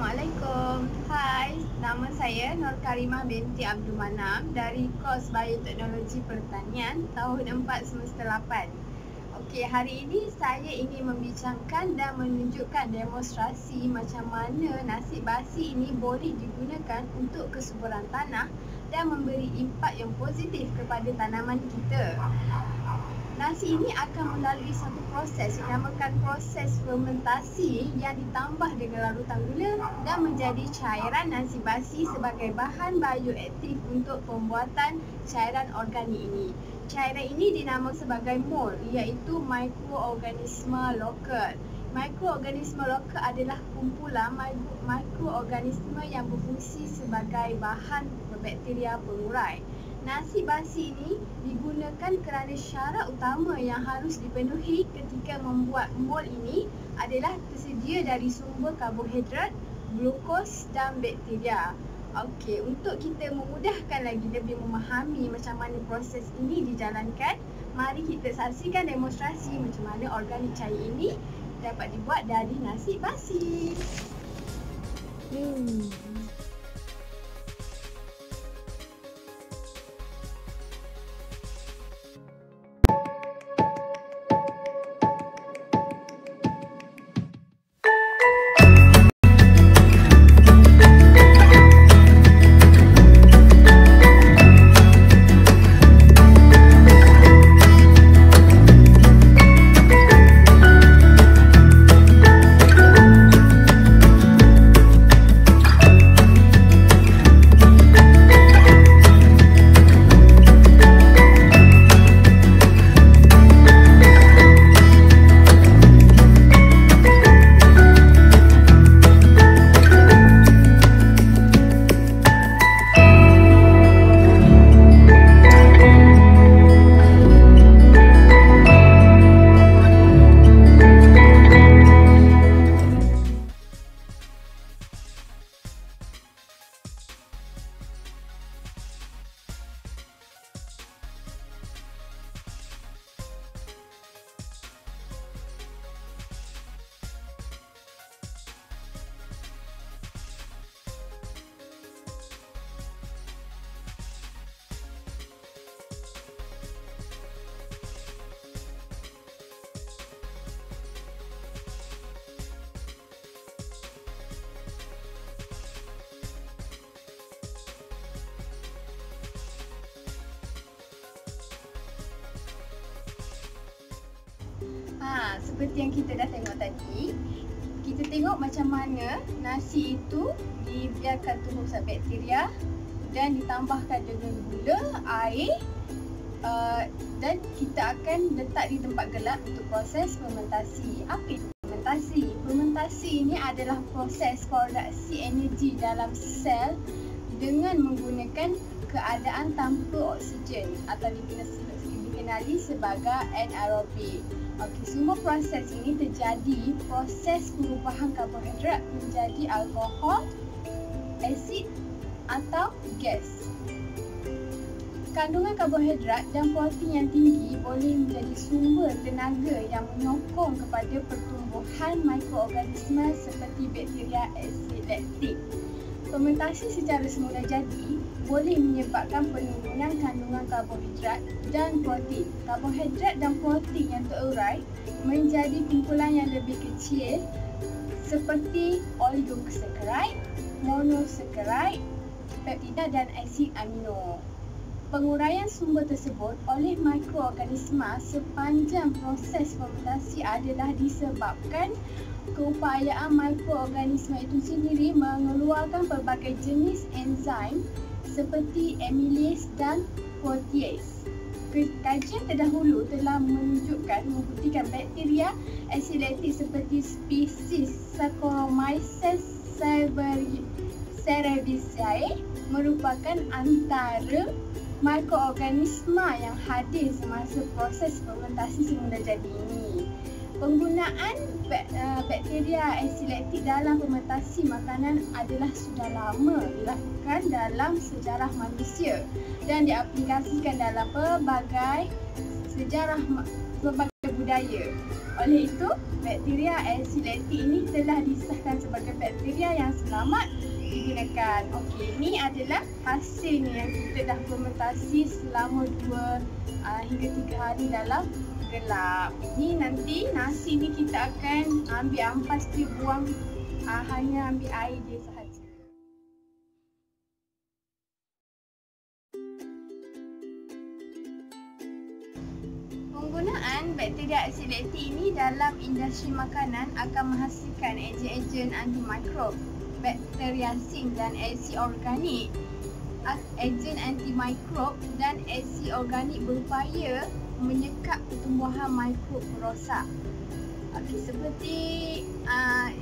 Assalamualaikum. Hai, nama saya Nur Karimah binti Abdul Manam dari kos Bioteknologi Pertanian tahun 4 semester 8. Okey, hari ini saya ingin membincangkan dan menunjukkan demonstrasi macam mana nasi basi ini boleh digunakan untuk kesuburan tanah dan memberi impak yang positif kepada tanaman kita. Nasi ini akan melalui satu proses dinamakan proses fermentasi yang ditambah dengan larutan gula dan menjadi cairan nasi basi sebagai bahan bioaktif untuk pembuatan cairan organik ini. Cairan ini dinamakan sebagai MOL, iaitu mikroorganisme lokal. Mikroorganisme lokal adalah kumpulan mikroorganisme yang berfungsi sebagai bahan bakteria pengurai. Nasi basi ini digunakan kerana syarat utama yang harus dipenuhi ketika membuat MOL ini adalah tersedia dari sumber karbohidrat, glukos dan bakteria. Okey, untuk kita memudahkan lagi lebih memahami macam mana proses ini dijalankan, mari kita saksikan demonstrasi macam mana organik cair ini dapat dibuat dari nasi basi. Seperti yang kita dah tengok tadi, kita tengok macam mana nasi itu dibiarkan tumbuh bakteria dan ditambahkan dengan gula, air dan kita akan letak di tempat gelap untuk proses fermentasi. Apa itu fermentasi? Fermentasi ini adalah proses produksi energi dalam sel dengan menggunakan keadaan tanpa oksigen atau dikenali sebagai anaerobik. Okey, semua proses ini terjadi proses perubahan karbohidrat menjadi alkohol, asid atau gas. Kandungan karbohidrat dan protein yang tinggi boleh menjadi sumber tenaga yang menyokong kepada pertumbuhan mikroorganisme seperti bakteria asid laktik. Fermentasi secara semula jadi boleh menyebabkan penurunan kandungan karbohidrat dan protein. Karbohidrat dan protein yang terurai menjadi kumpulan yang lebih kecil seperti oligosaccharide, monosaccharide, peptida dan asid amino. Penguraian sumber tersebut oleh mikroorganisme sepanjang proses fermentasi adalah disebabkan keupayaan mikroorganisme itu sendiri mengeluarkan pelbagai jenis enzim seperti amylase dan protease. Kajian terdahulu telah membuktikan bakteria asid laktik seperti spesies Saccharomyces cerevisiae merupakan antara mikroorganisme yang hadir semasa proses fermentasi semula jadi ini. Penggunaan bakteria asid laktik dalam fermentasi makanan adalah sudah lama dilakukan dalam sejarah manusia dan diaplikasikan dalam pelbagai budaya. Oleh itu, bakteria Acilacti ini telah disahkan sebagai bakteria yang selamat digunakan. Okey, ini adalah hasilnya yang kita dah fermentasi selama 2 hingga 3 hari dalam gelap. Ni nanti nasi ni kita akan ambil ampas dia, buang hanya ambil air dia sahaja. Penggunaan bakteria Acilacti ini dalam industri makanan akan menghasilkan ejen-ejen antimikrob, bakteriasin dan asid organik. Ejen antimikrob dan asid organik berupaya menyekap pertumbuhan mikrob perosak. Okey, seperti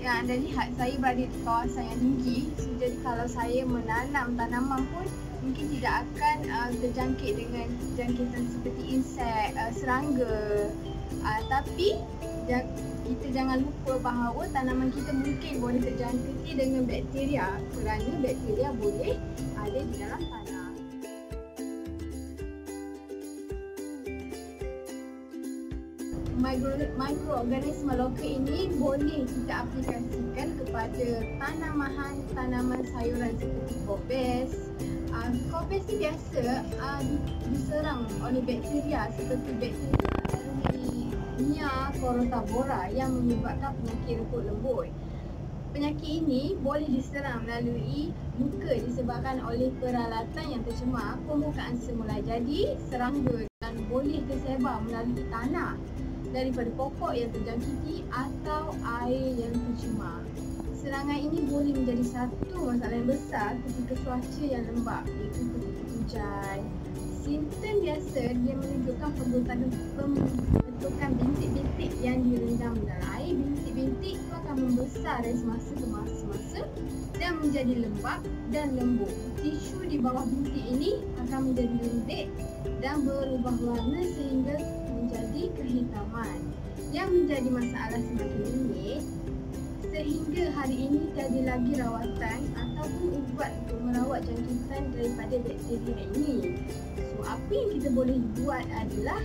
yang anda lihat, saya berada di kawasan yang tinggi. Jadi kalau saya menanam tanaman pun mungkin tidak akan terjangkit dengan jangkitan seperti insek, serangga. Tapi kita jangan lupa bahawa tanaman kita mungkin boleh terjangkiti dengan bakteria, kerana bakteria boleh ada di dalam tanah. Mikroorganisme lokal ini boleh kita aplikasikan kepada tanaman sayuran seperti kobes. Kobes ni biasa diserang oleh bakteria seperti bakteria Artemisia corotabora yang menyebabkan penyakit reput lembut. Penyakit ini boleh diserang melalui luka disebabkan oleh peralatan yang tercemar, pembukaan semula jadi serangga, dan boleh tersebar melalui tanah daripada pokok yang terjangkiti atau air yang tercemar. Serangan ini boleh menjadi satu masalah yang besar ketika cuaca yang lembap, iaitu ketika hujan. Simptom biasa dia menunjukkan pembentukan bintik-bintik yang direndam dalam air. Bintik-bintik itu akan membesar dari semasa ke semasa dan menjadi lembap dan lembut. Tisu di bawah bintik ini akan menjadi lembek dan berubah warna sehingga menjadi kehitaman. Yang menjadi masalah semakin rumit, sehingga hari ini tiada lagi rawatan ataupun ubat untuk merawat jangkitan daripada bakteria ini. So, apa yang kita boleh buat adalah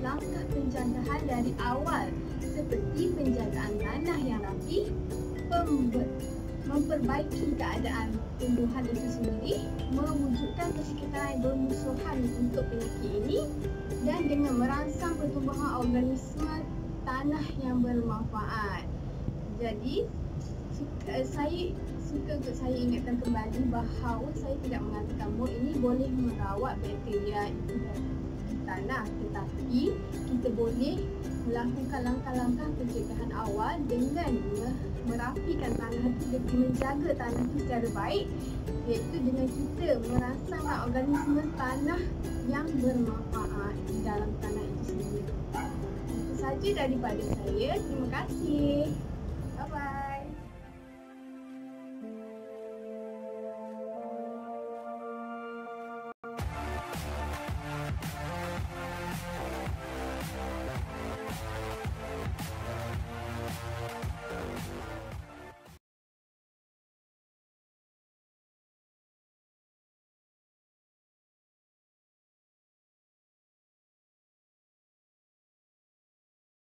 langkah penjagaan dari awal, seperti penjagaan tanah yang rapi, memperbaiki keadaan tumbuhan itu sendiri, mewujudkan persekitaran bermusuhan untuk penyakit ini, dan dengan merangsang pertumbuhan organisme tanah yang bermanfaat. Jadi, saya suka untuk saya ingatkan kembali bahawa saya tidak mengatakan bahawa ini boleh merawat bakteria itu dari tanah, tetapi kita boleh melakukan langkah-langkah pencegahan awal dengan merapikan tanah itu, menjaga tanah itu secara baik, iaitu dengan kita merangsangkan organisme tanah yang bermanfaat di dalam tanah itu sendiri. Itu sahaja daripada saya. Terima kasih.